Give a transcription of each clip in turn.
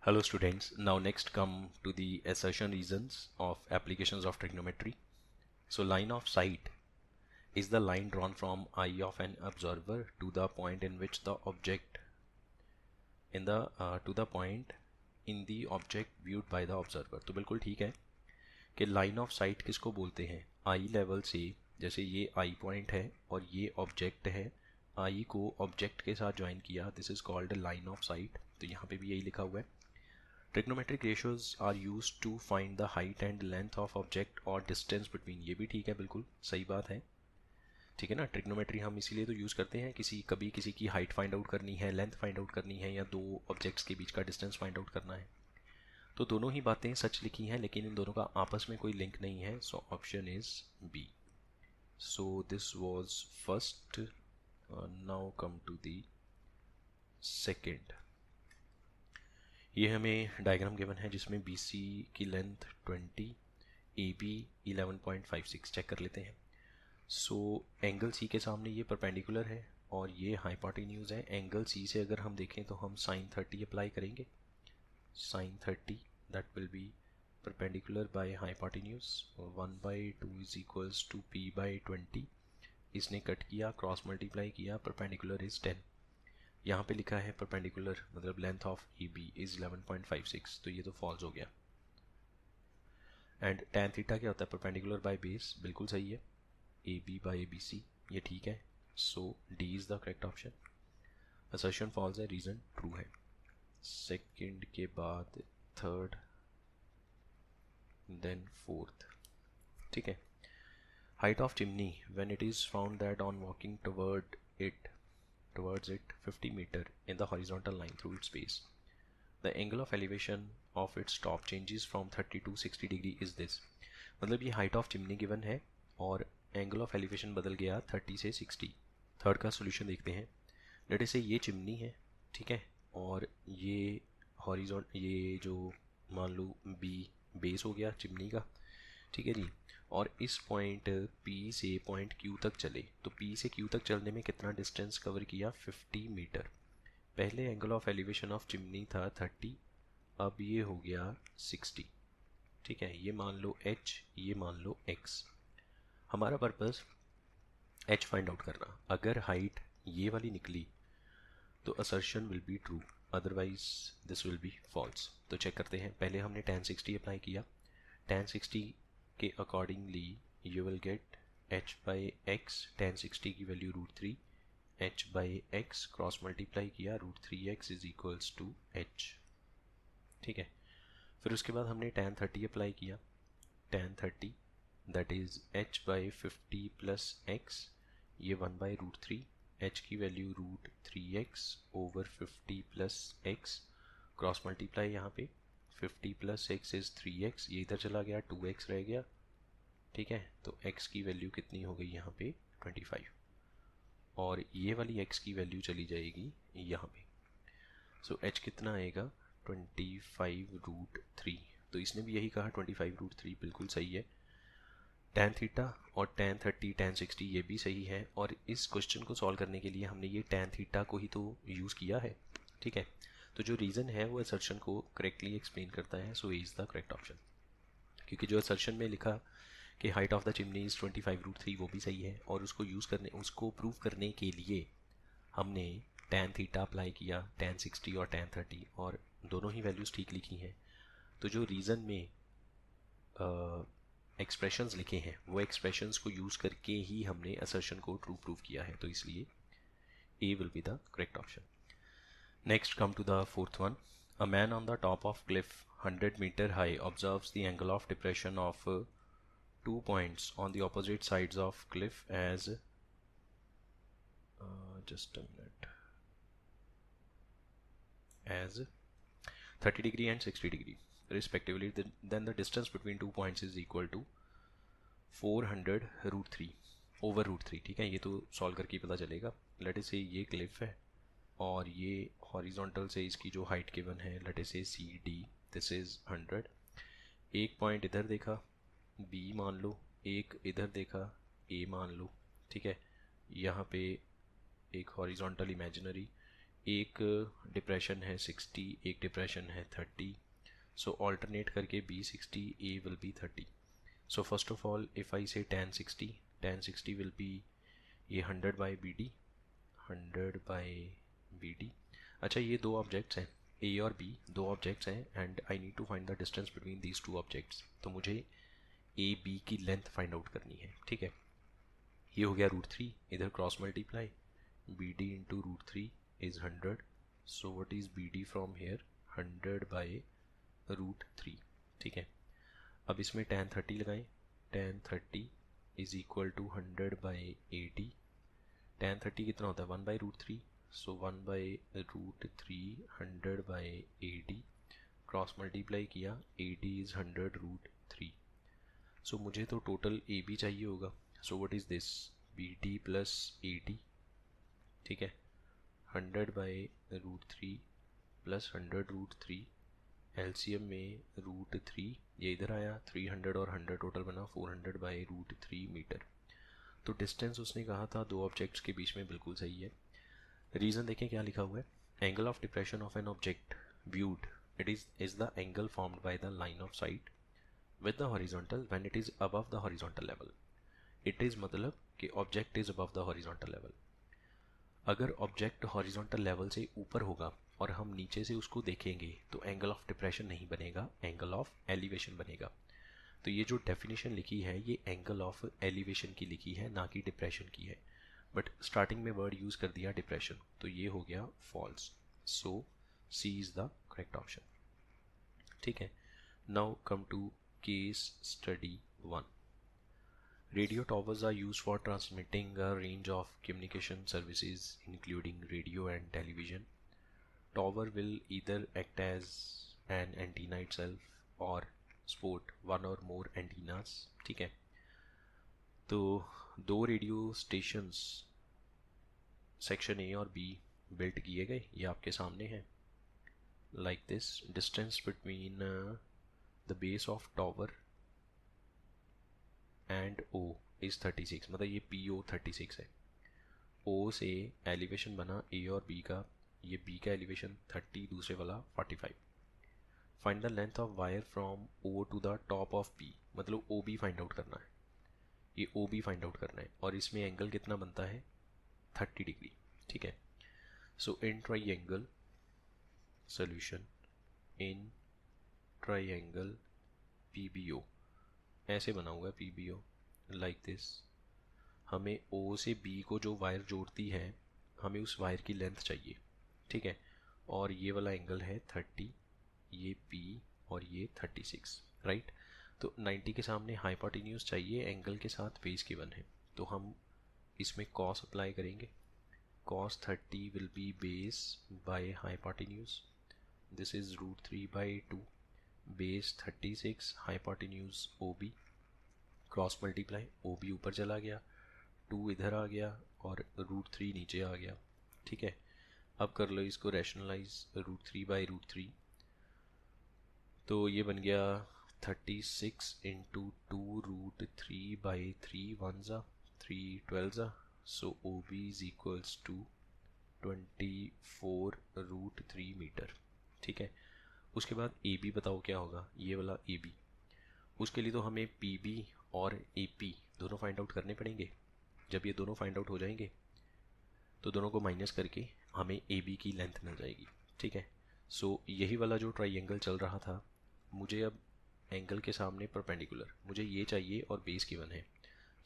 Hello students, now next come to the assertion reasons of applications of trigonometry. So line of sight is the line drawn from eye of an observer to the point in which the object to the point in the object viewed by the observer. तो बिल्कुल ठीक है कि line of site किसको बोलते हैं, आई level से, जैसे ये आई पॉइंट है और ये ऑब्जेक्ट है, आई को ऑब्जेक्ट के साथ ज्वाइन किया, this is called line of sight. तो यहाँ पे भी यही लिखा हुआ है। Trigonometric ratios are used to find the height and length of object और डिस्टेंस बिटवीन, ये भी ठीक है, बिल्कुल सही बात है। ठीक है ना, ट्रिग्नोमेट्री हम इसीलिए तो यूज़ करते हैं, कभी किसी की हाइट फाइंड आउट करनी है, लेंथ फाइंड आउट करनी है, या दो ऑब्जेक्ट्स के बीच का डिस्टेंस फाइंड आउट करना है। तो दोनों ही बातें सच लिखी हैं, लेकिन इन दोनों का आपस में कोई लिंक नहीं है। So option is B. So this was first. Now come to the second. ये हमें डायग्राम गिवन है जिसमें बी सी की लेंथ 20, ए बी 11.56, चेक कर लेते हैं। सो एंगल सी के सामने ये परपेंडिकुलर है और ये हाइपोटेन्यूज है। एंगल सी से अगर हम देखें तो हम साइन 30 अप्लाई करेंगे। Sine 30 that will be perpendicular by hypotenuse, 1/2 is equals to P by 20। इसने कट किया, क्रॉस मल्टीप्लाई किया, परपेंडिकुलर इज 10। यहाँ पे लिखा है परपेंडिकुलर मतलब length of A B is 11.56, तो ये तो फॉल्स हो गया। एंड tan थीटा क्या होता है, परपेंडिकुलर बाय बेस, बिल्कुल सही है, A B by A B C, ये ठीक है। So D is the correct option. Assertion false है, रीजन ट्रू है। सेकंड के बाद थर्ड, देन फोर्थ। ठीक है। Height of chimney when it is found that on walking towards it 50 meter in the horizontal line through its base, the angle of elevation of its top changes from 30 to 60 degree is this। मतलब ये height of chimney given है और angle of elevation बदल गया 30 से 60। Third का solution देखते हैं। लेट से ये चिमनी है, ठीक है, और ये ये जो मान लो बी बेस हो गया चिमनी का, ठीक है जी। और इस पॉइंट P से पॉइंट Q तक चले, तो P से Q तक चलने में कितना डिस्टेंस कवर किया, 50 मीटर। पहले angle of elevation of chimney था 30, अब ये हो गया 60। ठीक है, ये मान लो H, ये मान लो X। हमारा पर्पस H फाइंड आउट करना। अगर हाइट ये वाली निकली तो assertion will be true, otherwise this will be false. तो चेक करते हैं। पहले हमने tan 60 अप्लाई किया। tan 60 के accordingly you will gate h by x, tan 60 की value √3, h by x cross multiply किया, √3x is equals to h। ठीक है, फिर उसके बाद हमने tan 30 अप्लाई किया। tan 30 that is h by 50 plus x, ये 1/√3, h की value √3x over 50 plus x, cross multiply यहाँ पे 50 प्लस x इज 3x, ये इधर चला गया, 2x रह गया। ठीक है, तो x की वैल्यू कितनी हो गई यहाँ पे 25, और ये वाली x की वैल्यू चली जाएगी यहाँ पे। सो h कितना आएगा 25√3। तो इसने भी यही कहा 25√3, बिल्कुल सही है। tan थीटा और tan 30 tan 60 ये भी सही है, और इस क्वेश्चन को सॉल्व करने के लिए हमने ये tan थीटा को ही तो यूज़ किया है। ठीक है, तो जो रीज़न है वो असर्शन को करेक्टली एक्सप्लेन करता है। So is the correct option, क्योंकि जो असर्शन में लिखा कि height of the chimney is 25√3 वो भी सही है, और उसको प्रूव करने के लिए हमने tan थीटा अप्लाई किया, tan 60 और tan 30, और दोनों ही वैल्यूज़ ठीक लिखी हैं। तो जो रीज़न में एक्सप्रेशंस लिखे हैं वो एक्सप्रेशंस को यूज़ करके ही हमने असर्शन को ट्रू प्रूव किया है, तो इसलिए A will be the correct option. Next come to the fourth one. A man on the top of cliff 100 metre high observes the angle of depression of 2 points on the opposite sides of cliff as just a minute, as 30 degree and 60 degree respectively. Then the distance between 2 points is equal to 400√3 over √3। ठीक है, ये तो solve करके पता चलेगा। Late से ये Cliff है और ये हॉरिजॉन्टल से इसकी जो हाइट गिवन है, लेट से सी डी, दिस इज 100। एक पॉइंट इधर देखा B मान लो, एक इधर देखा A मान लो। ठीक है, यहाँ पे एक हॉरिजॉन्टल इमेजिनरी, एक डिप्रेशन है 60, एक डिप्रेशन है 30, सो ऑल्टरनेट करके B 60, A will be 30. So first of all if I say tan 60 will be ये 100 by B D, 100 by B D. अच्छा ये दो ऑब्जेक्ट्स हैं, ए और बी दो ऑब्जेक्ट्स हैं, and I need to find the distance between these two objects. तो मुझे ए बी की लेंथ फाइंड आउट करनी है. ठीक है, ये हो गया √3, इधर cross multiply, B D into √3 is 100. So what is B D from here, 100 by √3. ठीक है, अब इसमें tan 30 लगाएं. tan 30 is equal to 100 by A D. tan 30 कितना होता है, 1 by √3. So 1 by √3, 100 by A D, cross multiply किया, A D is 100 √3. सो मुझे तो टोटल ए बी चाहिए होगा. So what is this, B D plus A D. ठीक है, 100 बाई √3 प्लस 100 √3, एलसीएम में √3 ये इधर आया, 300 और 100 टोटल बना 400 बाई √3 मीटर. तो डिस्टेंस उसने कहा था दो ऑब्जेक्ट्स के बीच में बिल्कुल सही है. रीज़न देखें क्या लिखा हुआ है, angle of depression of an object viewed, it is the angle formed by the line of sight with the horizontal when it is above the horizontal level. It is मतलब कि object is above the horizontal level. अगर object horizontal level से ऊपर होगा और हम नीचे से उसको देखेंगे तो एंगल ऑफ डिप्रेशन नहीं बनेगा, एंगल ऑफ एलिवेशन बनेगा. तो ये जो डेफिनेशन लिखी है ये एंगल ऑफ एलिवेशन की लिखी है, ना कि डिप्रेशन की है. बट स्टार्टिंग में वर्ड यूज़ कर दिया डिप्रेशन, तो ये हो गया false. So C is the correct option. ठीक है, now come to case study 1. Radio towers are used for transmitting a range of communication services including radio and television. Tower will either act as an antenna itself or support one or more antennas. ठीक है, तो दो radio stations section A और be built किए गए, ये आपके सामने है. Like this, distance between the base of tower and O is 36, मतलब ये PO 36 है. O से एलिवेशन बना A और B का, ये B का एलिवेशन 30, दूसरे वाला 45. Find the length of wire from O to the top of B, मतलब OB फाइंड आउट करना है, ये OB फाइंड आउट करना है. और इसमें एंगल कितना बनता है, 30 डिग्री. ठीक है, so in triangle solution, in triangle PBO ऐसे बना हुआ है PBO लाइक दिस. हमें O से B को जो वायर जोड़ती है हमें उस वायर की लेंथ चाहिए. ठीक है, और ये वाला एंगल है 30, ये P और ये 36, राइट. तो 90 के सामने हाइपोटेन्यूज चाहिए, एंगल के साथ बेस गिवन है, तो हम इसमें कॉस अप्लाई करेंगे. cos 30 will be base by hypotenuse, this is √3/2, base 36, hypotenuse OB, cross multiply, OB ऊपर चला गया, 2 इधर आ गया और √3 नीचे आ गया. ठीक है, अब कर लो इसको रैशनलाइज, √3/√3, तो ये बन गया 36 इंटू 2 √3/3, 1 ज़ा 3 12 ज़ा. So OB is equals to 24 √3 metre. ठीक है, उसके बाद AB बताओ क्या होगा, ये वाला AB. उसके लिए तो हमें PB और AP दोनों फाइंड आउट करने पड़ेंगे. जब ये दोनों फाइंड आउट हो जाएंगे तो दोनों को माइनस करके हमें AB की लेंथ मिल जाएगी. ठीक है, सो यही वाला जो ट्राइंगल चल रहा था, मुझे अब एंगल के सामने परपेंडिकुलर मुझे ये चाहिए और बेस गिवन है.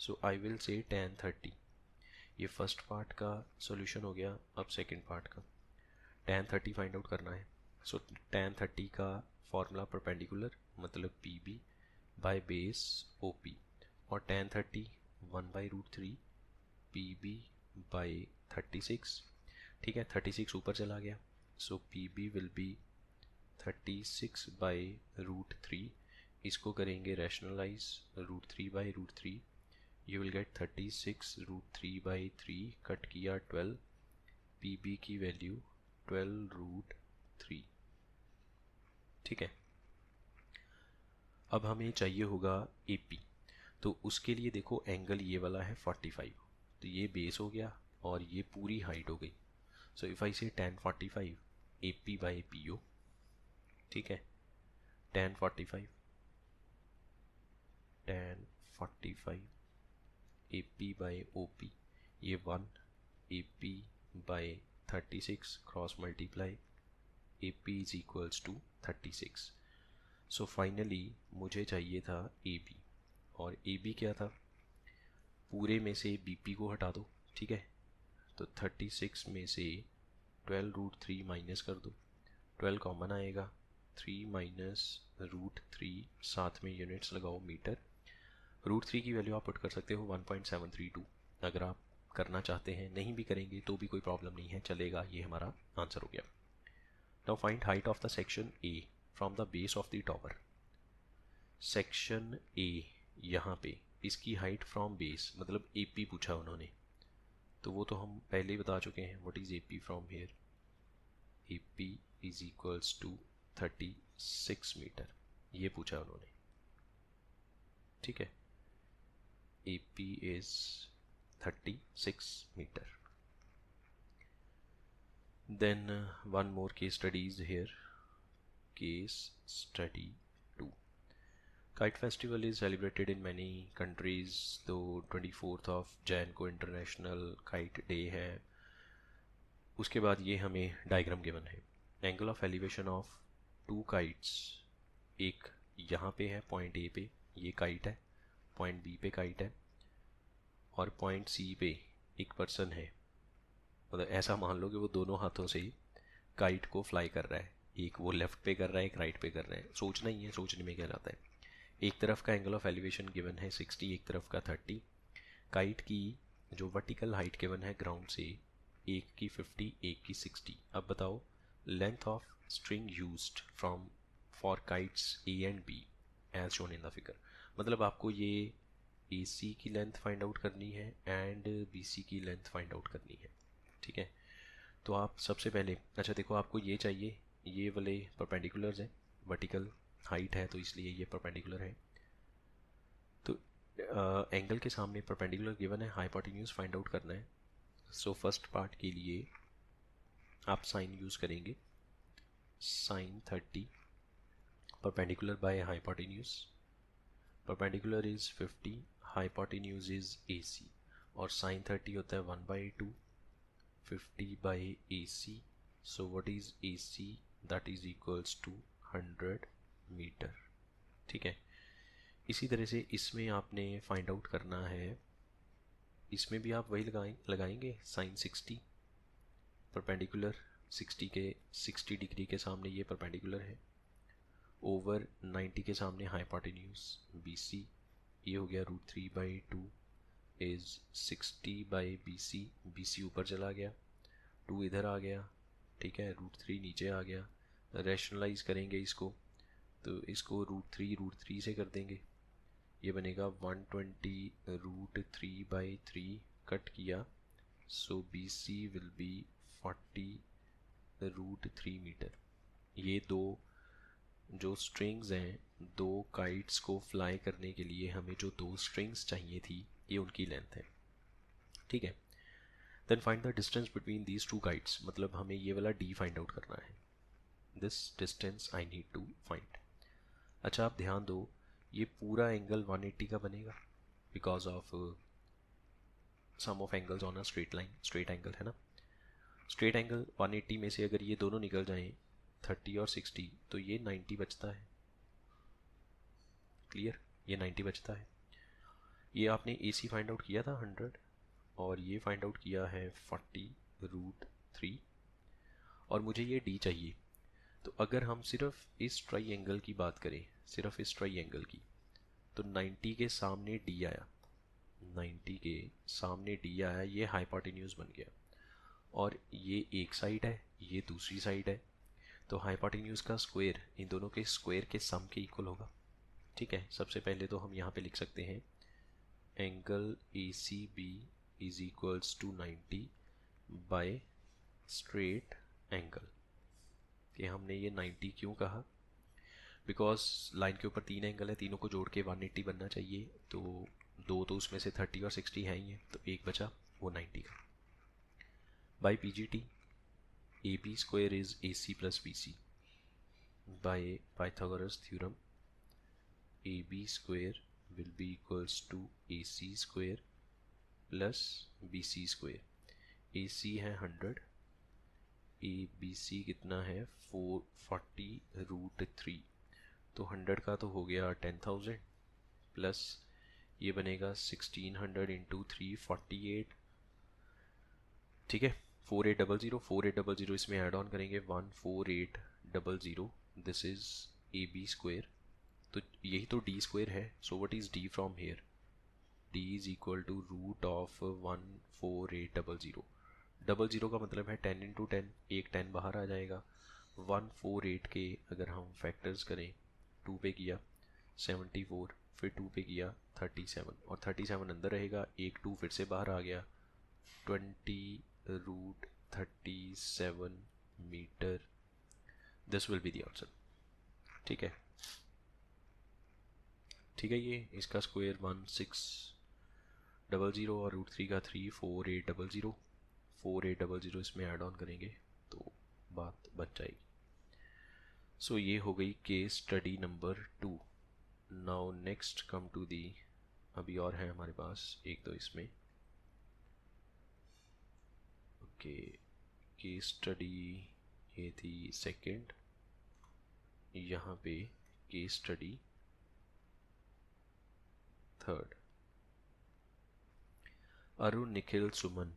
सो आई विल से tan 30. ये फर्स्ट पार्ट का सॉल्यूशन हो गया. अब सेकंड पार्ट का tan 30 फाइंड आउट करना है. सो tan 30 का फॉर्मूला परपेंडिकुलर मतलब PB बाय बेस OP, और tan 30 1/√3 PB बाय 36. ठीक है, 36 ऊपर चला गया, सो PB विल बी 36/√3. इसको करेंगे rationalise, √3/√3, you will get 36 √3/3, cut किया 12, PB की वैल्यू 12√3. ठीक है, अब हमें चाहिए होगा AP, तो उसके लिए देखो एंगल ये वाला है 45, तो ये बेस हो गया और ये पूरी हाइट हो गई. So if I say tan 45 AP by PO, ठीक है, tan 45 AP by OP, ये 1 AP by 36 cross multiply AP is equals to 36. So finally मुझे चाहिए था AB, और AB क्या था, पूरे में से BP को हटा दो, ठीक है, तो 36 में से 12√3 माइनस कर दो, 12 कॉमन आएगा, 3 माइनस √3, साथ में यूनिट्स लगाओ मीटर. √3 की वैल्यू आप पुट कर सकते हो 1.732, अगर आप करना चाहते हैं, नहीं भी करेंगे तो भी कोई प्रॉब्लम नहीं है, चलेगा. ये हमारा आंसर हो गया. Now find height of the section A from the base of the tower. Section A यहाँ पे इसकी हाइट फ्रॉम बेस, मतलब AP पूछा उन्होंने, तो वो तो हम पहले ही बता चुके हैं. What is AP from here, AP is equals to 36 metre, ये पूछा उन्होंने, ठीक है. AP is 36 meter. Then one more case study is here. Case study 2. Kite festival is celebrated in many countries, though 24th of Jan को international kite day है. उसके बाद ये हमें डायग्राम गिवन है. Angle of elevation of 2 kites, एक यहाँ पे है पॉइंट A पे ये काइट है, पॉइंट B पे काइट है, और पॉइंट C पे एक पर्सन है. मतलब ऐसा मान लो कि वो दोनों हाथों से काइट को फ्लाई कर रहा है, एक वो लेफ्ट पे कर रहा है, एक राइट पे कर रहा है. सोचना ही है, सोचने में क्या जाता है. एक तरफ का एंगल ऑफ एलिवेशन गिवन है 60, एक तरफ का 30. काइट की जो वर्टिकल हाइट गिवन है ग्राउंड से, एक की 50, एक की 60. अब बताओ length of string used from for kites A and B as shown in the figure. मतलब आपको ये AC की लेंथ फाइंड आउट करनी है एंड BC की लेंथ फाइंड आउट करनी है, ठीक है. तो आप सबसे पहले, अच्छा देखो, आपको ये चाहिए, ये वाले परपेंडिकुलर्स हैं, वर्टिकल हाइट है तो इसलिए ये परपेंडिकुलर है. तो एंगल के सामने परपेंडिकुलर गिवन है, हाइपोटेन्यूज फाइंड आउट करना है. सो फर्स्ट पार्ट के लिए आप साइन यूज़ करेंगे, sine 30 perpendicular by hypotenuse. Perpendicular is 50, hypotenuse is AC, और साइन 30 होता है 1/2 50 by AC. So what is AC, that is equals to 100 metre, ठीक है. इसी तरह से इसमें आपने फाइंड आउट करना है, इसमें भी आप वही लगाएंगे साइन 60 परपेंडिकुलर 60 डिग्री के सामने ये परपेंडिकुलर है, ओवर 90 के सामने हाइपोटेन्यूज BC, ये हो गया √3/2 इज 60 बाई BC ऊपर चला गया, 2 इधर आ गया, ठीक है, √3 नीचे आ गया. रैशनलाइज करेंगे इसको, तो इसको √3 से कर देंगे, ये बनेगा 120 √3/3 कट किया, सो BC विल बी 40 √3 मीटर. ये दो जो स्ट्रिंग्स हैं, दो काइट्स को फ्लाई करने के लिए हमें जो 2 स्ट्रिंग्स चाहिए थी, ये उनकी लेंथ है, ठीक है. Then find the distance between these 2 kites, मतलब हमें ये वाला D फाइंड आउट करना है. This distance I need to find. अच्छा आप ध्यान दो, ये पूरा एंगल 180 का बनेगा because of sum of angles on a straight line, straight angle है ना. स्ट्रेट एंगल 180 में से अगर ये दोनों निकल जाएं 30 और 60, तो ये 90 बचता है. क्लियर, ये 90 बचता है. ये आपने AC फाइंड आउट किया था 100, और ये फाइंड आउट किया है 40 √3, और मुझे ये D चाहिए. तो अगर हम सिर्फ इस ट्राई एंगल की बात करें, सिर्फ इस ट्राई एंगल की, तो 90 के सामने D आया, 90 के सामने D आया, ये हाइपोटेन्यूज बन गया, और ये एक साइड है, ये दूसरी साइड है, तो हाइपोटेन्यूज का स्क्वायर इन दोनों के स्क्वायर के सम के इक्वल होगा, ठीक है. सबसे पहले तो हम यहाँ पे लिख सकते हैं angle ACB is equals to 90 by straight angle. कि हमने ये 90 क्यों कहा, बिकॉज लाइन के ऊपर 3 एंगल है, तीनों को जोड़ के 180 बनना चाहिए, तो 2 तो उसमें से 30 और 60 है ही है, तो एक बचा वो 90 का. By PGT, AB square is AC plus BC. By Pythagoras theorem, AB square will be equals to AC square plus BC square. AC है 100, ABC कितना है 440√3, तो 100 का तो हो गया 10,000 प्लस ये बनेगा 1600 इंटू 348, ठीक है। 4800 इसमें ऐड ऑन करेंगे 14800, this is A B square, तो यही तो डी स्क्वेयर है। So what is D from here, D is equal to root of 14800। 00 का मतलब है 10 इंटू 10, एक 10 बाहर आ जाएगा। 148 के अगर हम फैक्टर्स करें, 2 पे किया 74, फिर 2 पे किया 37, और 37 अंदर रहेगा, एक 2 फिर से बाहर आ गया, 20√37 metre, this will be the answer. ठीक है, ठीक है, ये इसका स्क्वायर 1600 और √3 का 3, 4800 इसमें ऐड ऑन करेंगे तो बात बच जाएगी। सो ये हो गई case study number 2। Now next come to the, अभी और है हमारे पास एक दो इसमें। ओके, केस स्टडी ये थी सेकंड, यहाँ पे case study third. Arun, Nikhil, Suman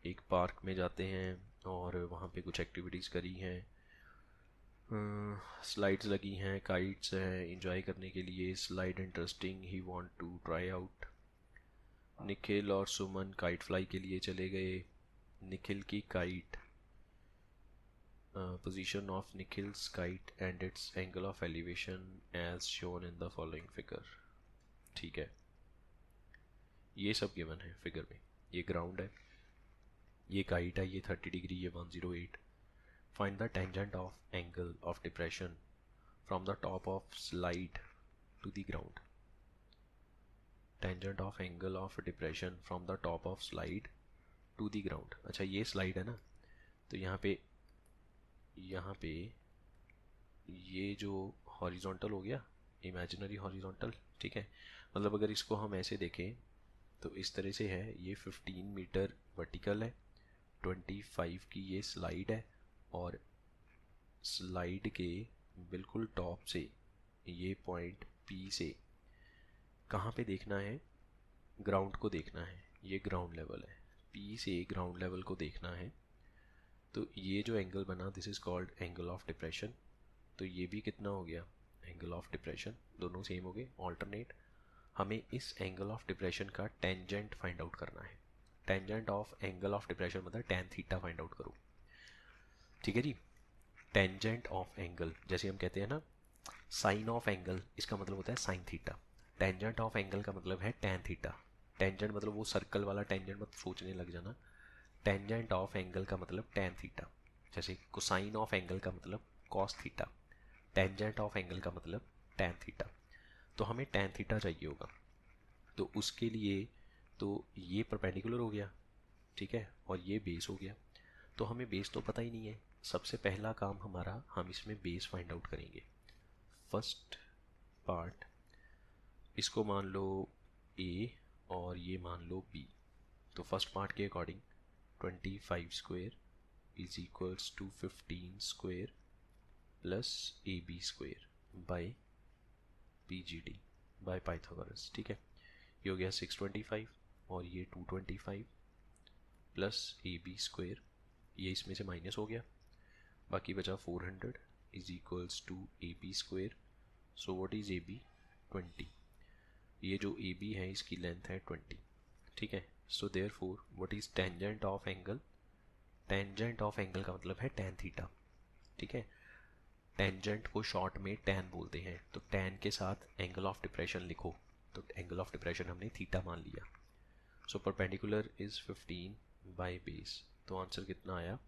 एक पार्क में जाते हैं और वहाँ पे कुछ एक्टिविटीज़ करी हैं, स्लाइड्स लगी हैं, काइट्स हैं, एंजॉय करने के लिए। Slide interesting, he want to try out. Nikhil और सुमन काइट फ्लाई के लिए चले गए। निखिल की kite, position of Nikhil's kite and its angle of elevation as shown in the following figure. ठीक है, ये सब गिवन है फिगर में। ये ग्राउंड है, ये काइट है, ये 30 डिग्री, ये 108। Find the tangent of angle of depression from the top of slide to the ground. Tangent of angle of depression from the top of slide to the ground. अच्छा, ये slide है ना, तो यहाँ पे ये जो हॉरिजॉन्टल हो गया, इमेजिनरी हॉरिजॉन्टल, ठीक है। मतलब अगर इसको हम ऐसे देखें तो इस तरह से है, ये 15 मीटर वर्टिकल है, 25 की ये स्लाइड है, और स्लाइड के बिल्कुल टॉप से ये पॉइंट पी से कहाँ पे देखना है, ग्राउंड को देखना है। ये ग्राउंड लेवल है, पी से ग्राउंड लेवल को देखना है। तो ये जो एंगल बना, this is called angle of depression. तो ये भी कितना हो गया, एंगल ऑफ डिप्रेशन, दोनों सेम हो गए, ऑल्टरनेट। हमें इस एंगल ऑफ डिप्रेशन का टेंजेंट फाइंड आउट करना है। Tangent of angle of depression मतलब टैन थीटा फाइंड आउट करो। ठीक है जी, टेंजेंट ऑफ एंगल, जैसे हम कहते हैं ना साइन ऑफ एंगल, इसका मतलब होता है sine theta. Tangent of angle का मतलब है टैन थीटा। टेंजेंट मतलब वो सर्कल वाला टेंजेंट मत सोचने लग जाना। टेंजेंट ऑफ एंगल का मतलब टैन थीटा। जैसे कोसाइन ऑफ एंगल का मतलब cos theta, tangent of angle का मतलब टैन थीटा। तो हमें टैन थीटा चाहिए होगा, तो उसके लिए तो ये परपेंडिकुलर हो गया, ठीक है, और ये बेस हो गया। तो हमें बेस तो पता ही नहीं है। सबसे पहला काम हमारा, हम इसमें बेस फाइंड आउट करेंगे। फर्स्ट पार्ट, इसको मान लो ए और ये मान लो बी। तो फर्स्ट पार्ट के according 25 square is equals to 15 square plus A B square by P G D by Pythagoras. ठीक है, ये हो गया 625 और ये 225 प्लस ए बी स्क्वायर, ये इसमें से माइनस हो गया, बाकी बचा 400 is equals to A B square. So what is A B, 20। ये जो ए बी है इसकी लेंथ है 20। ठीक है, so therefore what is tangent of angle, tangent of angle का मतलब है टैन थीटा। ठीक है, टेंजेंट को शॉर्ट में टैन बोलते हैं, तो टैन के साथ एंगल ऑफ डिप्रेशन लिखो, तो एंगल ऑफ डिप्रेशन हमने थीटा मान लिया। So perpendicular is 15 by base, तो आंसर कितना आया,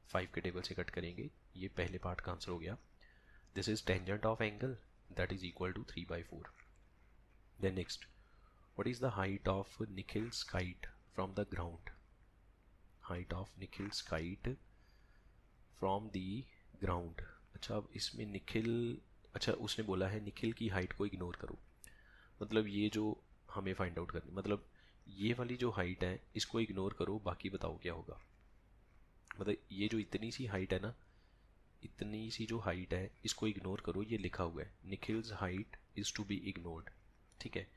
5 के टेबल से कट करेंगे, ये पहले पार्ट का आंसर हो गया। This is tangent of angle, that is equal to 3/4। Then next, what is the height of Nikhil's kite from the ground. Height of Nikhil's kite from the ground. अच्छा अब इसमें निखिल, अच्छा उसने बोला है निखिल की हाइट को इग्नोर करो, मतलब ये जो हमें फाइंड आउट करनी, मतलब ये वाली जो हाइट है इसको इग्नोर करो, बाकी बताओ क्या होगा। मतलब ये जो इतनी सी हाइट है ना, इतनी सी जो हाइट है इसको इग्नोर करो, ये लिखा हुआ है Nikhil's height is to be ignored, ठीक है।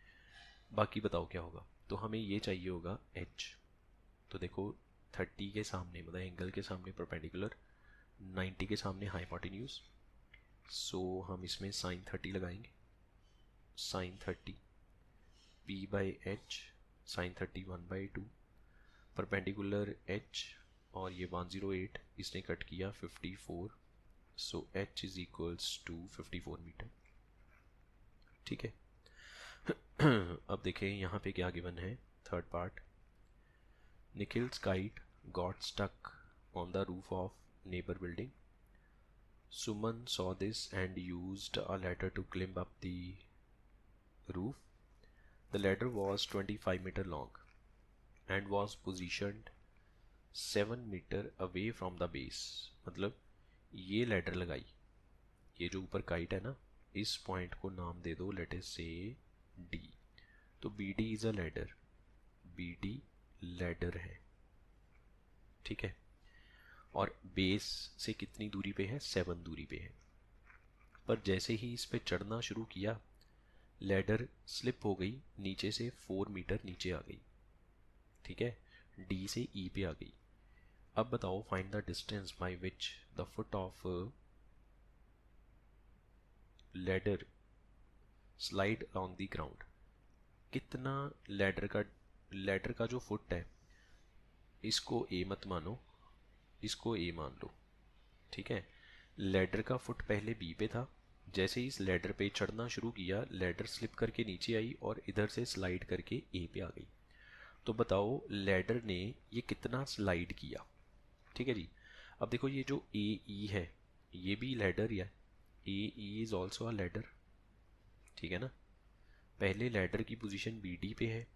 बाकी बताओ क्या होगा। तो हमें ये चाहिए होगा एच। तो देखो 30 के सामने मतलब एंगल के सामने परपेंडिकुलर, 90 के सामने हाइपोटेन्यूज, सो हम इसमें साइन 30 लगाएंगे। Sine 30 P by H, sine 30 1/2, perpendicular H, और ये 108 इसने कट किया 54, so H is equals to 54 metre, ठीक है। अब देखें यहाँ पे क्या गिवन है, third part. Nikhil's kite got stuck on the roof of neighbour building. Suman saw this and used a ladder to climb up the roof. The ladder was 25-meter long and was positioned 7 meter away from the base. मतलब ये ladder लगाई, ये जो ऊपर kite है ना, इस point को नाम दे दो लेट अस से डी। तो B D is a ladder, B D ladder है, ठीक है। और बेस से कितनी दूरी पे है, 7 दूरी पे है। पर जैसे ही इस पे चढ़ना शुरू किया, लैडर स्लिप हो गई, नीचे से 4 मीटर नीचे आ गई, ठीक है, डी से ई पे आ गई। अब बताओ find the distance by which the foot of ladder slide on the ground. कितना लैडर का जो फुट है, इसको ए मत मानो, इसको ए मान लो, ठीक है। लैडर का फुट पहले बी पे था, जैसे ही इस लैडर पे चढ़ना शुरू किया, लैडर स्लिप करके नीचे आई और इधर से स्लाइड करके ए पे आ गई। तो बताओ लैडर ने ये कितना स्लाइड किया, ठीक है जी। अब देखो ये जो ए ई है ये भी लैडर ही है, A E is also a ladder, ठीक है ना। पहले लैडर की पोजीशन बी डी पे है,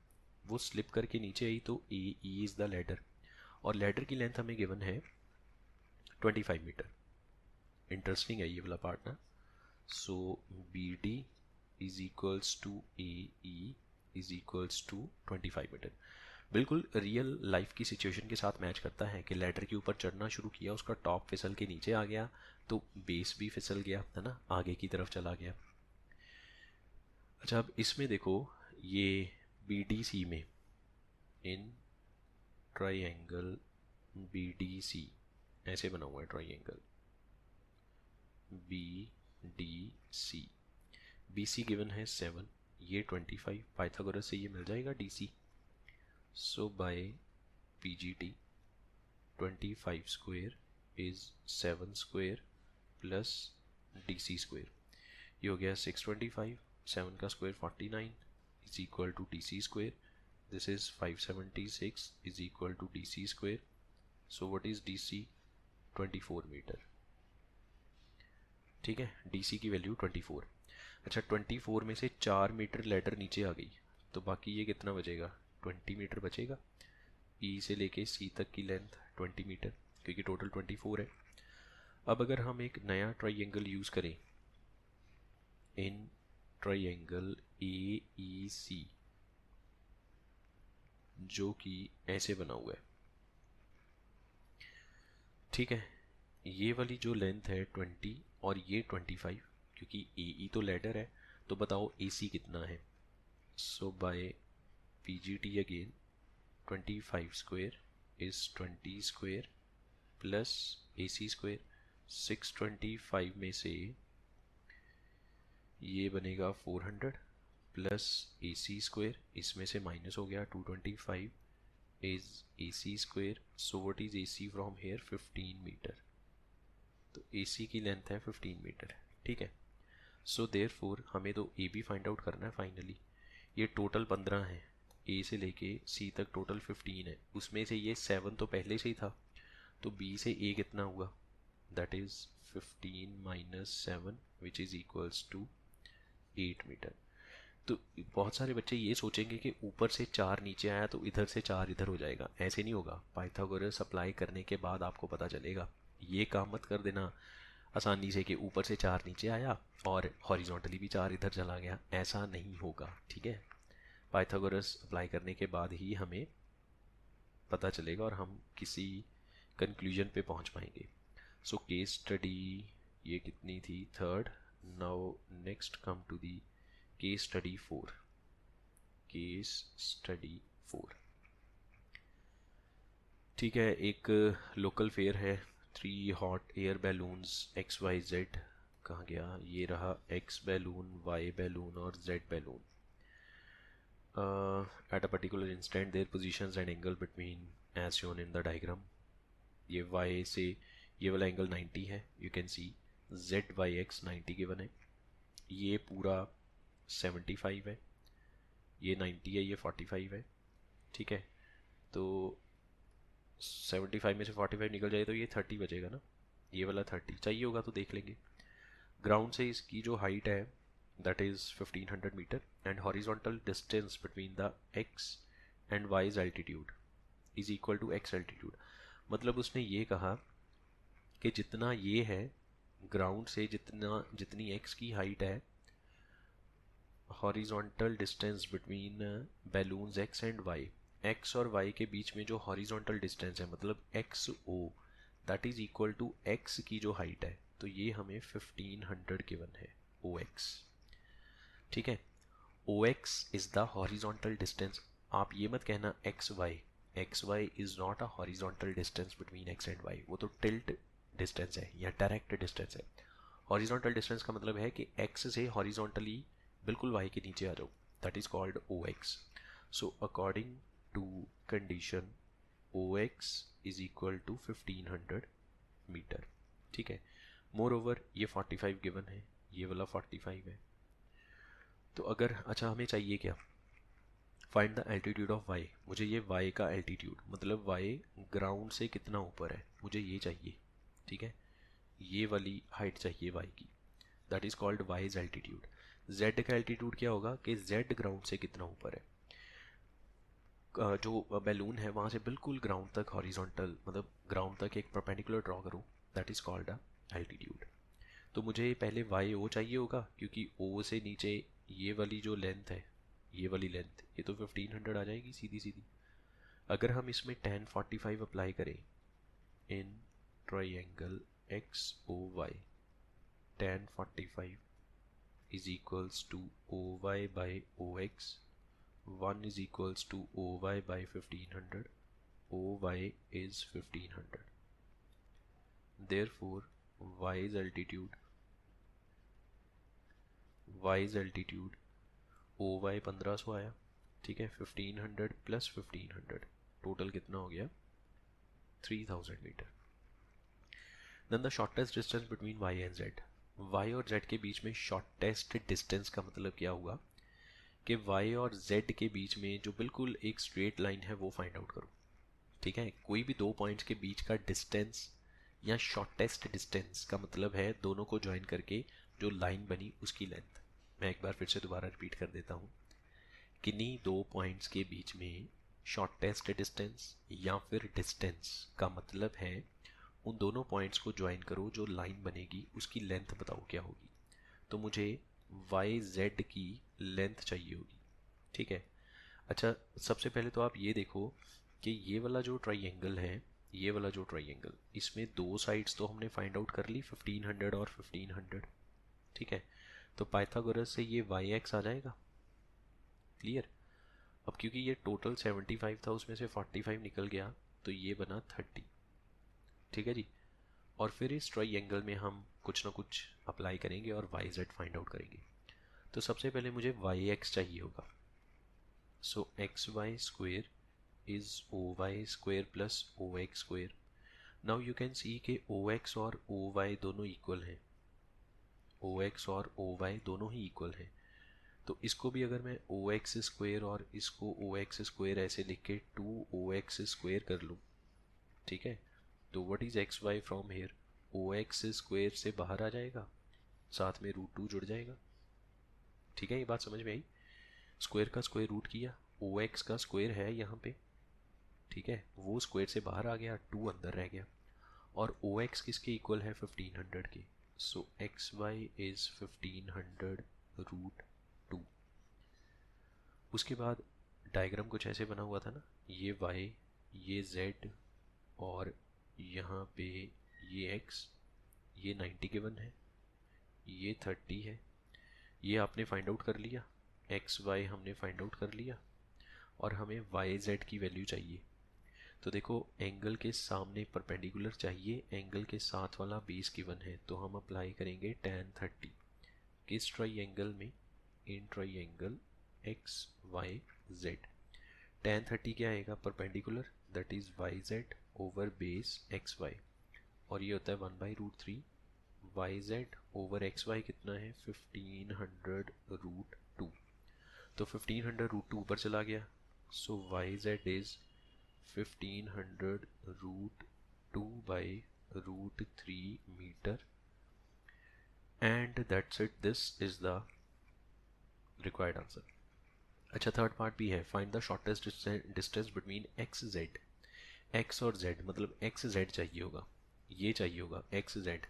वो स्लिप करके नीचे आई तो A E is the ladder, और लैडर की लेंथ हमें गिवन है 25 मीटर। इंटरेस्टिंग है ये वाला पार्ट ना। So B D is equals to A E is equals to 25 metre. बिल्कुल रियल लाइफ की सिचुएशन के साथ मैच करता है कि लैडर के ऊपर चढ़ना शुरू किया, उसका टॉप फिसल के नीचे आ गया, तो बेस भी फिसल गया, है ना, आगे की तरफ चला गया। अच्छा अब इसमें देखो ये बी डी सी में, in triangle B D C ऐसे बना हुआ है triangle B D C, B C given है 7, ये 25, पाइथागोरस से ये मिल जाएगा D C. So by P G T 25 square is 7 square plus D C square, ये हो गया 625, 7 का square 49 is equal to D C square, this is 576 is equal to D C square. So what is D C, 24 metre, ठीक है, D C की value 24। अच्छा 24 में से 4 मीटर लैडर नीचे आ गई, तो बाकी ये कितना बचेगा, 20 मीटर बचेगा। ई से लेके सी तक की लेंथ 20 मीटर, क्योंकि टोटल 24 है। अब अगर हम एक नया ट्राइंगल यूज़ करें, इन ट्राइंगल ए ई सी, जो कि ऐसे बना हुआ है, ठीक है, ये वाली जो लेंथ है 20 और ये 25, क्योंकि ए ई तो लैडर है, तो बताओ ए सी कितना है। So by P G T again 25 square is 20 square plus A C square, 625 में से ये बनेगा 400 प्लस ए सी स्क्वेयर, इसमें से माइनस हो गया 225 is A C square. So what is A C from here, 15 metre, तो ए सी की लेंथ है 15 मीटर, ठीक है। सो देयरफॉर हमें तो ए भी फाइंड आउट करना है फाइनली। ये टोटल 15 है, ए से लेके सी तक टोटल 15 है, उसमें से ये 7 तो पहले से ही था, तो बी से ए कितना हुआ, that is 15 minus 7 which is equals to 8 metre. तो बहुत सारे बच्चे ये सोचेंगे कि ऊपर से 4 नीचे आया तो इधर से 4 इधर हो जाएगा, ऐसे नहीं होगा, पाइथागोरस अप्लाई करने के बाद आपको पता चलेगा ये काम मत कर देना आसानी से कि ऊपर से 4 नीचे आया और हॉरिजॉन्टली भी 4 इधर चला गया, ऐसा नहीं होगा, ठीक है। पाइथागोरस अप्लाई करने के बाद ही हमें पता चलेगा और हम किसी कंक्लूजन पे पहुंच पाएंगे। सो केस स्टडी ये कितनी थी, third. Now next come to the case study 4। Case study 4, ठीक है। एक लोकल फेयर है, 3 हॉट एयर बैलून्स XYZ। कहाँ गया, ये रहा X बैलून, Y बैलून और Z balloon. at a particular instant their positions and angle between as shown in the diagram। ये y से ये वाला एंगल 90 है, you can see ZYX 90 given है, ये पूरा 75 है, ये 90 है, ये 45 है, ठीक है। तो 75 में से 45 निकल जाए तो ये 30 बचेगा ना, ये वाला 30 चाहिए होगा तो देख लेंगे। ग्राउंड से इसकी जो हाइट है that is 1500 meter and horizontal distance between the x and y's altitude is equal to x altitude। मतलब उसने ये कहा कि जितना ये है ग्राउंड से, जितनी x की हाइट है, horizontal distance between balloons x and y, x और y के बीच में जो हॉरिजॉन्टल डिस्टेंस है मतलब XO, that is equal to x की जो हाइट है, तो ये हमें 1500 गिवन है OX, ठीक है। OX is the horizontal distance. आप ये मत कहना XY is not a horizontal distance between x and y, वो तो टिल्ट डिस्टेंस है या डायरेक्ट डिस्टेंस है। हॉरिजॉन्टल डिस्टेंस का मतलब है कि x से हॉरिजॉन्टली बिल्कुल y के नीचे आ जाओ, that is called OX। So according to condition OX is equal to 1500 metre, ठीक है। मोर ओवर ये 45 गिवन है, ये वाला 45 है। तो अगर अच्छा हमें चाहिए क्या, find the altitude of y। मुझे ये y का एल्टीट्यूड मतलब y ग्राउंड से कितना ऊपर है मुझे ये चाहिए, ठीक है। ये वाली हाइट चाहिए y की, that is called y is altitude. z का एल्टीट्यूड क्या होगा कि z ग्राउंड से कितना ऊपर है। जो बैलून है वहाँ से बिल्कुल ग्राउंड तक हॉरिजॉन्टल मतलब ग्राउंड तक एक परपेंडिकुलर ड्रॉ करो, that is called a altitude. तो मुझे पहले YO चाहिए होगा क्योंकि O से नीचे ये वाली जो लेंथ है, ये वाली लेंथ, ये तो 1500 आ जाएगी सीधी सीधी। अगर हम इसमें tan 45 अप्लाई करें in triangle XOY, tan 45 is equals to OY by OX, 1 is equals to OY by 1500, OY is 1500, therefore Y is altitude OY 1500 आया, ठीक है। 1500 प्लस 1500 टोटल कितना हो गया 3000 metre. Then the shortest distance between Y and Z। Y और Z के बीच में shortest distance का मतलब क्या हुआ कि y और z के बीच में जो बिल्कुल एक स्ट्रेट लाइन है वो फाइंड आउट करो, ठीक है। कोई भी 2 पॉइंट्स के बीच का डिस्टेंस या शॉर्टेस्ट डिस्टेंस का मतलब है दोनों को ज्वाइन करके जो लाइन बनी उसकी लेंथ। मैं एक बार फिर से दोबारा रिपीट कर देता हूँ, किन्हीं 2 पॉइंट्स के बीच में शॉर्टेस्ट डिस्टेंस या फिर डिस्टेंस का मतलब है उन दोनों पॉइंट्स को ज्वाइन करो, जो लाइन बनेगी उसकी लेंथ बताओ क्या होगी। तो मुझे YZ की लेंथ चाहिए होगी, ठीक है। अच्छा सबसे पहले तो आप ये देखो कि ये वाला जो ट्राइंगल है, ये वाला जो ट्राइंगल, इसमें 2 साइड्स तो हमने फाइंड आउट कर ली 1500 और 1500, ठीक है। तो पाइथागोरस से ये YX आ जाएगा, क्लियर। अब क्योंकि ये टोटल 75 था उसमें से 45 निकल गया तो ये बना 30, ठीक है जी। और फिर इस ट्राइंगल में हम कुछ ना कुछ अप्लाई करेंगे और YZ फाइंड आउट करेंगे। तो सबसे पहले मुझे YX चाहिए होगा, सो XY square is OY square plus OX square. Now you can see के OX और OY दोनों इक्वल हैं, OX और OY दोनों ही इक्वल हैं। तो इसको भी अगर मैं OX स्क्वेयर और इसको OX स्क्वेयर ऐसे लिख के 2OX स्क्वेयर कर लूँ, ठीक है। तो what is XY from here, OX square से बाहर आ जाएगा, साथ में √2 जुड़ जाएगा, ठीक है। ये बात समझ में आई। स्क्वायर का स्क्वायर रूट किया, OX का स्क्वायर है यहाँ पे, ठीक है, वो स्क्वायर से बाहर आ गया, 2 अंदर रह गया। और ओ एक्स किसके इक्वल है 1500 के, सो एक्स वाई इज़ 1500√2। उसके बाद डायग्राम कुछ ऐसे बना हुआ था ना, ये y, ये z, और यहाँ पे ये x, ये 90 गिवन है, ये 30 है, ये आपने फाइंड आउट कर लिया, एक्स वाई हमने फाइंड आउट कर लिया, और हमें वाई जेड की वैल्यू चाहिए। तो देखो एंगल के सामने परपेंडिकुलर चाहिए, एंगल के साथ वाला बेस गिवन है, तो हम अप्लाई करेंगे tan 30 किस ट्राइंगल में, in triangle X Y Z. tan 30 क्या आएगा, perpendicular, that is Y Z over base X Y, और ये होता है 1/√3 Y Z over X Y कितना है 1500√2। तो 1500√2 ऊपर चला गया, so Y Z is 1500√2/√3 metre, and that's it, this is the required answer. अच्छा थर्ड पार्ट भी है, find the shortest distance between X Z, X और जेड मतलब एक्स जेड चाहिए होगा, ये चाहिए होगा एक्स जेड,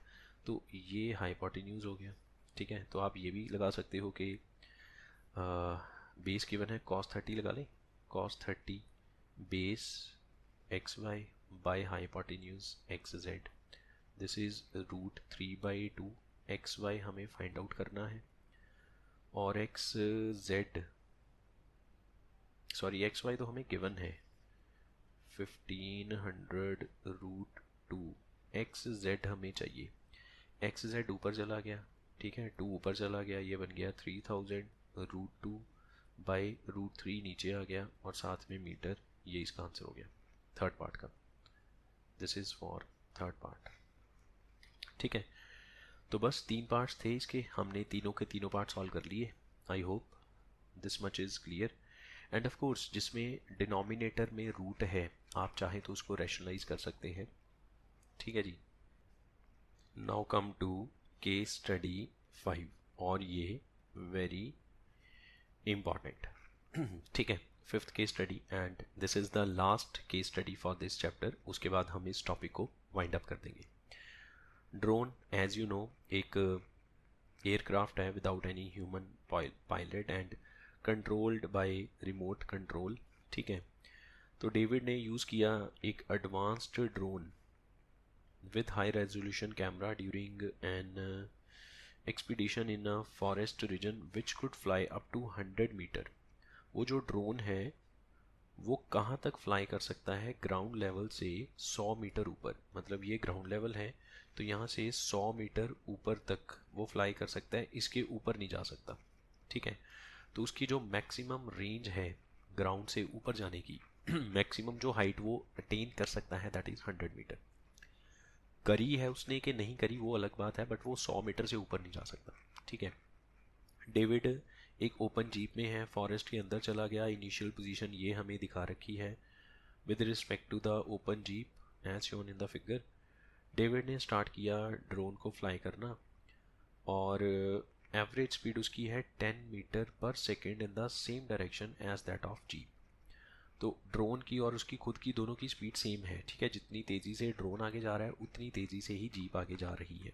तो ये हाइपोटेन्यूज हो गया। ठीक है, तो आप ये भी लगा सकते हो कि बेस गिवन है cos 30 लगा लें, cos 30 base X Y by hypotenuse X Z, this is √3/2, X Y हमें फाइंड आउट करना है, और X Z sorry X Y तो हमें गिवन है 1500√2, एक्स जेड हमें चाहिए, एक्स जेड ऊपर चला गया, ठीक है 2 ऊपर चला गया, ये बन गया 3000√2/√3 नीचे आ गया, और साथ में मीटर, ये इसका आंसर हो गया थर्ड पार्ट का। This is for third part. ठीक है, तो बस 3 पार्ट्स थे इसके, हमने तीनों के तीनों पार्ट सॉल्व कर लिए। I hope this much is clear. End of course जिसमें डिनोमिनेटर में रूट है, आप चाहें तो उसको रैशनलाइज कर सकते हैं। ठीक है जी, now come to case study 5, और ये वेरी इम्पॉर्टेंट। ठीक है, fifth case study, and this is the last case study for this chapter, उसके बाद हम इस टॉपिक को वाइंड अप कर देंगे। ड्रोन एज यू नो एक एयरक्राफ्ट है without any human pilot and controlled by remote control. ठीक है, तो डेविड ने यूज़ किया एक advanced drone with high resolution camera during an expedition in a forest region which could fly up to 100 metre. वो जो drone है वो कहाँ तक फ्लाई कर सकता है, ग्राउंड लेवल से 100 मीटर ऊपर, मतलब ये ग्राउंड लेवल है तो यहाँ से 100 मीटर ऊपर तक वो फ्लाई कर सकता है, इसके ऊपर नहीं जा सकता। ठीक है, तो उसकी जो मैक्सिमम रेंज है ग्राउंड से ऊपर जाने की मैक्सिमम जो हाइट वो अटेन कर सकता है दैट इज़ 100 मीटर। करी है उसने कि नहीं करी वो अलग बात है, बट वो 100 मीटर से ऊपर नहीं जा सकता। ठीक है, डेविड एक ओपन जीप में है, फॉरेस्ट के अंदर चला गया, इनिशियल पोजीशन ये हमें दिखा रखी है with respect to the open jeep as shown in the figure. David ने स्टार्ट किया ड्रोन को फ्लाई करना, और एवरेज स्पीड उसकी है 10 metre per second in the same direction as that of jeep. तो ड्रोन की और उसकी खुद की दोनों की स्पीड सेम है। ठीक है, जितनी तेज़ी से ड्रोन आगे जा रहा है उतनी तेज़ी से ही जीप आगे जा रही है।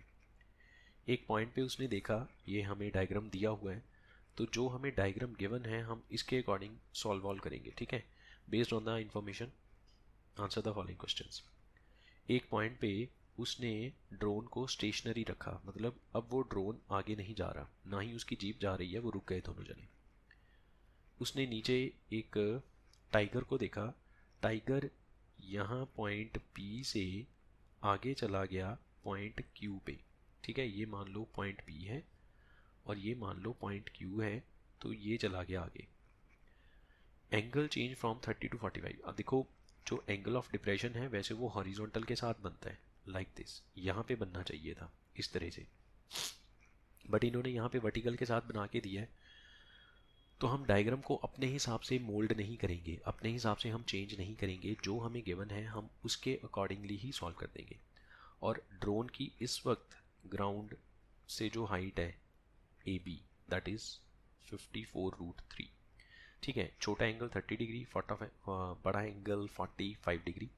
एक पॉइंट पे उसने देखा, ये हमें डायग्राम दिया हुआ है, तो जो हमें डायग्राम गिवन है हम इसके अकॉर्डिंग सॉल्व करेंगे। ठीक है, based on the information answer the following questions. एक पॉइंट पे उसने ड्रोन को स्टेशनरी रखा, मतलब अब वो ड्रोन आगे नहीं जा रहा, ना ही उसकी जीप जा रही है, वो रुक गए दोनों जने। उसने नीचे एक टाइगर को देखा, टाइगर यहाँ पॉइंट पी से आगे चला गया पॉइंट क्यू पे। ठीक है, ये मान लो पॉइंट पी है और ये मान लो पॉइंट क्यू है, तो ये चला गया आगे। Angle change from 30 to 45। अब देखो जो एंगल ऑफ डिप्रेशन है वैसे वो हॉरिजॉन्टल के साथ बनता है, लाइक दिस, यहाँ पे बनना चाहिए था इस तरह से, बट इन्होंने यहाँ पे वर्टिकल के साथ बना के दिया है। तो हम डायग्राम को अपने हिसाब से मोल्ड नहीं करेंगे, अपने हिसाब से हम चेंज नहीं करेंगे, जो हमें गिवन है हम उसके अकॉर्डिंगली ही सॉल्व कर देंगे। और ड्रोन की इस वक्त ग्राउंड से जो हाइट है ए बी दैट इज़ 54√3। ठीक है, छोटा एंगल 30 डिग्री, बड़ा एंगल 45 डिग्री।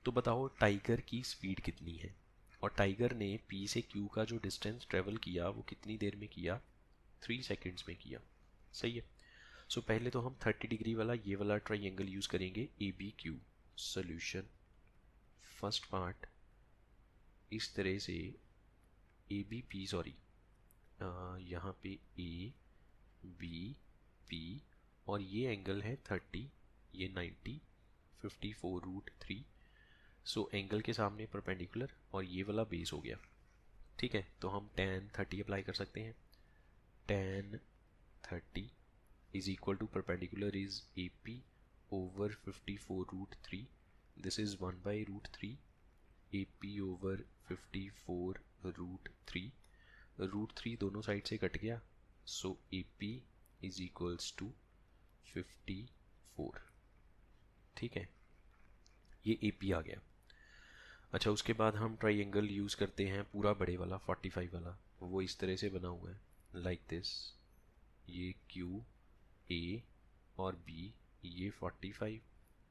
तो बताओ टाइगर की स्पीड कितनी है, और टाइगर ने P से Q का जो डिस्टेंस ट्रेवल किया वो कितनी देर में किया, 3 सेकेंड्स में किया। सही है। सो पहले तो हम 30 डिग्री वाला ये वाला ट्राइंगल यूज़ करेंगे ABQ। सोल्यूशन फर्स्ट पार्ट इस तरह से ABP, सॉरी यहाँ पे ABP, और ये एंगल है 30, ये 90, 54√3। सो एंगल के सामने परपेंडिकुलर और ये वाला बेस हो गया। ठीक है, तो हम tan 30 अप्लाई कर सकते हैं। tan 30 is equal to perpendicular is AP over 54√3. This is 1/√3 AP over 54√3। √3 दोनों साइड से कट गया, सो AP is equals to 54। ठीक है, ये AP आ गया। अच्छा, उसके बाद हम ट्राइंगल यूज़ करते हैं पूरा बड़े वाला 45 वाला, वो इस तरह से बना हुआ है लाइक दिस। ये Q A और B, ये 45,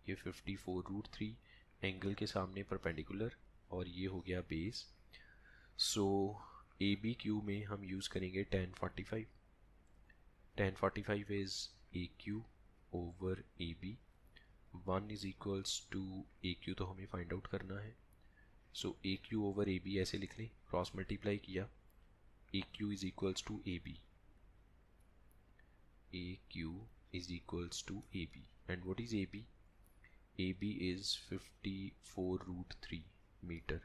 ये 54√3, एंगल के सामने परपेंडिकुलर, और ये हो गया बेस। सो ABQ में हम यूज़ करेंगे tan 45। tan 45 is AQ over AB। 1 is equals to AQ, तो हमें फाइंड आउट करना है। सो AQ ओवर AB ऐसे लिख लें, क्रॉस मल्टीप्लाई किया, AQ is equals to AB, AQ is equals to AB, and what is AB? AB is 54√3 metre.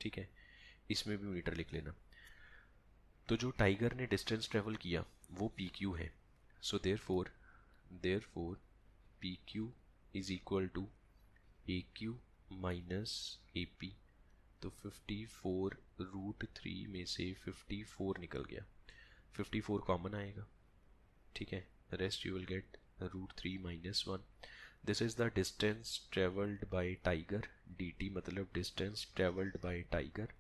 ठीक है, इसमें भी मीटर लिख लेना। तो जो टाइगर ने डिस्टेंस ट्रेवल किया वो PQ है। So therefore PQ is equal to AQ minus AP। तो 54√3 में से 54 निकल गया, 54 कॉमन आएगा। ठीक है, rest you will gate √3 minus 1। This is the distance travelled by Tiger, DT मतलब distance travelled by Tiger,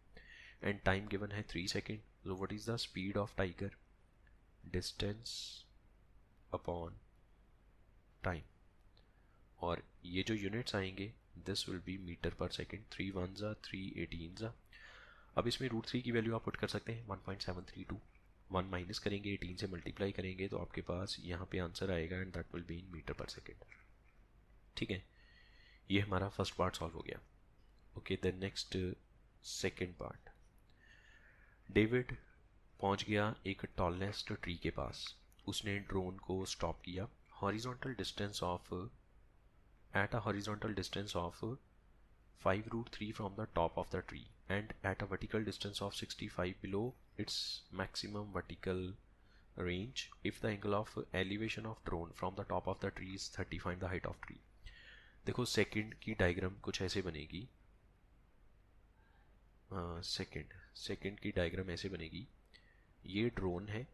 and time given है 3 second. So what is the speed of tiger? Distance upon time, और ये जो units आएंगे this will B metre per second. 3 1 3 18। अब इसमें √3 की value आप पुट कर सकते हैं 1.732। 1 माइनस करेंगे, 18 से मल्टीप्लाई करेंगे, तो आपके पास यहाँ पे आंसर आएगा, and that will be in metre per second. ठीक है, ये हमारा फर्स्ट पार्ट सॉल्व हो गया। Okay, then next second part. David पहुँच गया एक टॉलेस्ट ट्री के पास। उसने ड्रोन को स्टॉप किया horizontal distance of at a horizontal distance of 5√3 from the top of the tree and at a vertical distance of 65 below its maximum vertical range. If the angle of elevation of drone from the top of the tree is 30, find the height of tree. देखो second की diagram कुछ ऐसे बनेगी। Second की diagram ऐसे बनेगी। ये drone है,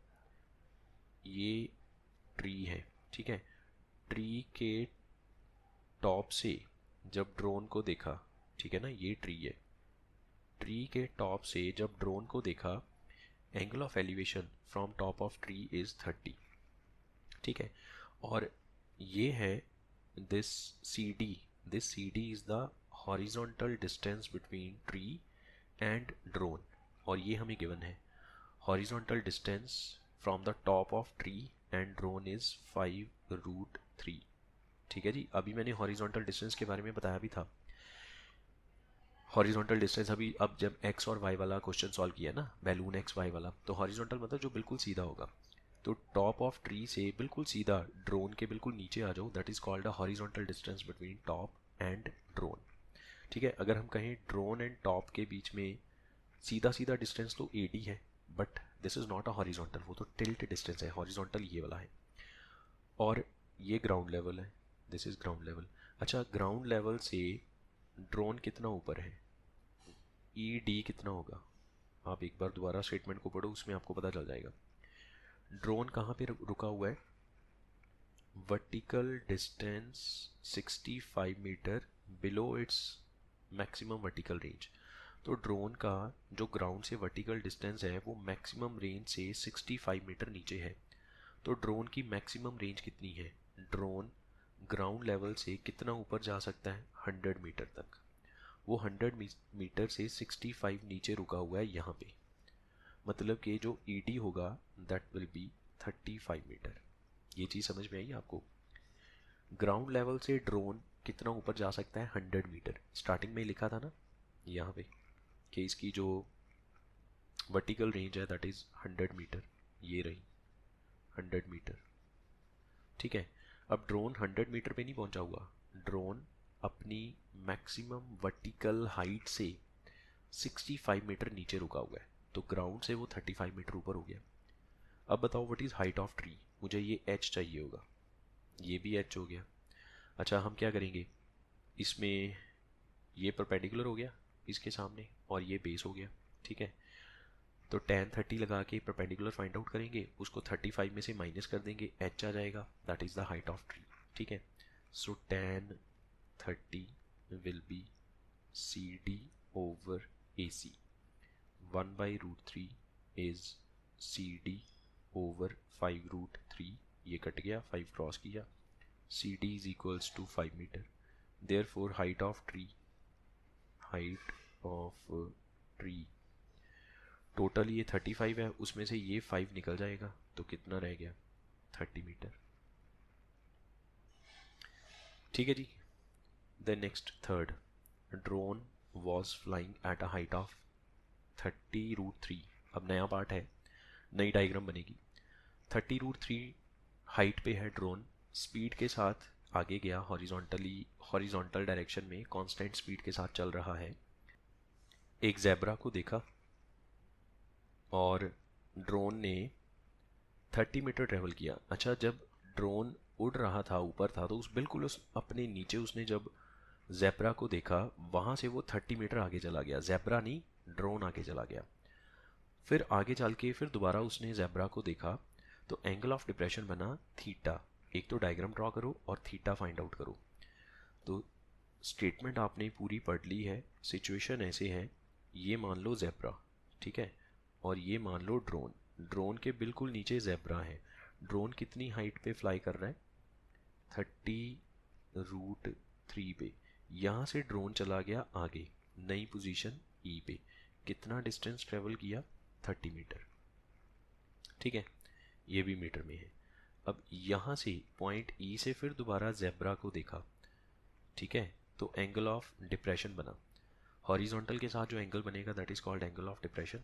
ये ट्री है। ठीक है, ट्री के टॉप से जब ड्रोन को देखा, ठीक है ना, ये ट्री है, ट्री के टॉप से जब ड्रोन को देखा, angle of elevation from top of tree is 30। ठीक है, और ये है this CD is the horizontal distance between tree and drone, और ये हमें गिवन है horizontal distance from the top of tree and drone is 5√3। ठीक है जी, अभी मैंने हॉरिजॉन्टल डिस्टेंस के बारे में बताया भी था। हॉरिजॉन्टल डिस्टेंस अभी, अब जब x और y वाला क्वेश्चन सॉल्व किया ना, बैलून XY वाला, तो हॉरिजॉन्टल मतलब जो बिल्कुल सीधा होगा। तो टॉप ऑफ ट्री से बिल्कुल सीधा ड्रोन के बिल्कुल नीचे आ जाओ, that is called a horizontal distance between top and drone. ठीक है, अगर हम कहें ड्रोन एंड टॉप के बीच में सीधा सीधा डिस्टेंस तो AD है, but this is not a horizontal, वो तो टिल्ट डिस्टेंस है। हॉरिजॉन्टल ये वाला है, और ये ग्राउंड लेवल है, दिस इज ग्राउंड लेवल। अच्छा, ग्राउंड लेवल से ड्रोन कितना ऊपर है, ED कितना होगा? आप एक बार दोबारा स्टेटमेंट को पढ़ो, उसमें आपको पता चल जाएगा। ड्रोन कहाँ पे रुका हुआ है? Vertical distance 65 metre below its maximum vertical range. तो ड्रोन का जो ग्राउंड से वर्टिकल डिस्टेंस है वो मैक्सिमम रेंज से 65 मीटर नीचे है। तो ड्रोन की मैक्सिमम रेंज कितनी है? ड्रोन ग्राउंड लेवल से कितना ऊपर जा सकता है, 100 मीटर तक। वो 100 मीटर से 65 नीचे रुका हुआ है यहाँ पे, मतलब कि जो ED होगा दैट विल बी 35 मीटर। ये चीज़ समझ में आई आपको? ग्राउंड लेवल से ड्रोन कितना ऊपर जा सकता है, 100 मीटर। स्टार्टिंग में लिखा था ना यहाँ पे कि इसकी जो वर्टिकल रेंज है दैट इज़ 100 मीटर, ये रही 100 मीटर, ठीक है। अब ड्रोन 100 मीटर पे नहीं पहुंचा हुआ, ड्रोन अपनी मैक्सिमम वर्टिकल हाइट से 65 मीटर नीचे रुका हुआ है, तो ग्राउंड से वो 35 मीटर ऊपर हो गया। अब बताओ what is height of tree, मुझे ये h चाहिए होगा, ये भी h हो गया। अच्छा हम क्या करेंगे, इसमें ये परपेंडिकुलर हो गया इसके सामने और ये बेस हो गया, ठीक है। तो tan 30 लगा के परपेंडिकुलर फाइंड आउट करेंगे, उसको 35 में से माइनस कर देंगे, h आ जाएगा, that is the height of tree, ठीक है। सो tan 30 will be CD over AC, 1/√3 is CD over 5√3, ये कट गया, 5 क्रॉस किया, CD is equals to 5 metre. therefore height of tree total ये 35 है, उसमें से ये 5 निकल जाएगा तो कितना रह गया, 30 मीटर, ठीक है जी। The next third, drone was flying at a height of 30√3। अब नया पार्ट है, नई डायग्राम बनेगी। 30√3 हाइट पे है ड्रोन, स्पीड के साथ आगे गया, हॉरिजॉन्टल डायरेक्शन में कांस्टेंट स्पीड के साथ चल रहा है। एक ज़ेब्रा को देखा और ड्रोन ने 30 मीटर ट्रेवल किया। अच्छा जब ड्रोन उड़ रहा था, ऊपर था, तो बिल्कुल उस अपने नीचे उसने जब ज़ेब्रा को देखा, वहाँ से वो 30 मीटर आगे चला गया, ज़ेब्रा नहीं ड्रोन आगे चला गया। फिर आगे चल के फिर दोबारा उसने ज़ेब्रा को देखा, तो एंगल ऑफ डिप्रेशन बना थीटा। एक तो डायग्राम ड्रॉ करो और थीटा फाइंड आउट करो। तो स्टेटमेंट आपने पूरी पढ़ ली है। सिचुएशन ऐसे है, ये मान लो ज़ेब्रा, ठीक है, और ये मान लो ड्रोन। ड्रोन के बिल्कुल नीचे ज़ेब्रा है। ड्रोन कितनी हाइट पे फ्लाई कर रहा है, 30√3 पे। यहाँ से ड्रोन चला गया आगे, नई पोजीशन E पे। कितना डिस्टेंस ट्रेवल किया, 30 मीटर, ठीक है, ये भी मीटर में है। अब यहाँ से पॉइंट E से फिर दोबारा ज़ेब्रा को देखा, ठीक है, तो एंगल ऑफ डिप्रेशन बना। हॉरिजॉन्टल के साथ जो एंगल बनेगा that is called angle of depression.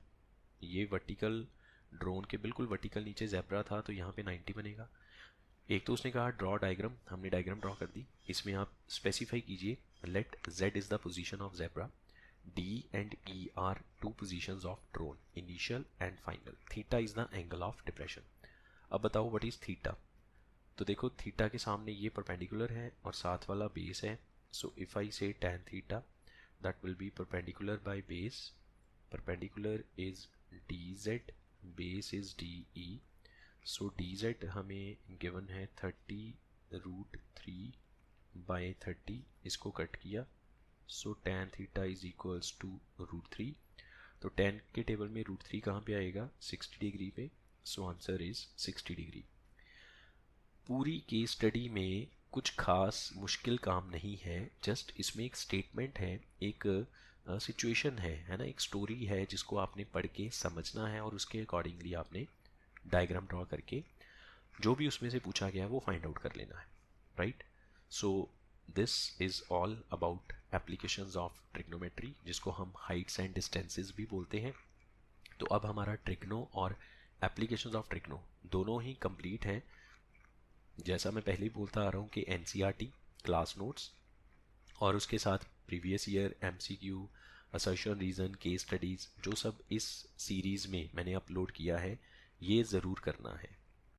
ये वर्टिकल, ड्रोन के बिल्कुल वर्टिकल नीचे ज़ेब्रा था, तो यहाँ पे 90 बनेगा। एक तो उसने कहा ड्रॉ डायग्राम, हमने डायग्राम ड्रॉ कर दी। इसमें आप स्पेसिफाई कीजिए, let Z is the position of zebra, D and E are two positions of drone, initial and final. Theta is the angle of depression. अब बताओ what is theta? तो देखो थीटा के सामने ये परपेंडिकुलर है और साथ वाला बेस है। So if I say tan theta that will be perpendicular by base. Perpendicular is dz, base is de. So dz हमें गिवन है 30√3 by 30, इसको कट किया, so tan theta is equals to √3। तो tan के table में √3 कहाँ पे आएगा, 60 डिग्री पे। So answer is 60 degree. पूरी केस स्टडी में कुछ खास मुश्किल काम नहीं है, जस्ट इसमें एक स्टेटमेंट है, एक सिचुएशन है ना, एक स्टोरी है जिसको आपने पढ़ के समझना है और उसके अकॉर्डिंगली आपने डायग्राम ड्रॉ करके जो भी उसमें से पूछा गया है वो फाइंड आउट कर लेना है, right. So this is all about applications of trigonometry, जिसको हम हाइट्स एंड डिस्टेंसेस भी बोलते हैं। तो अब हमारा ट्रिग्नो और एप्लीकेशंस ऑफ ट्रिग्नो दोनों ही कंप्लीट हैं। जैसा मैं पहले ही बोलता आ रहा हूँ कि NCERT क्लास नोट्स और उसके साथ previous year MCQ, assertion reason, case studies, जो सब इस सीरीज़ में मैंने अपलोड किया है, ये ज़रूर करना है।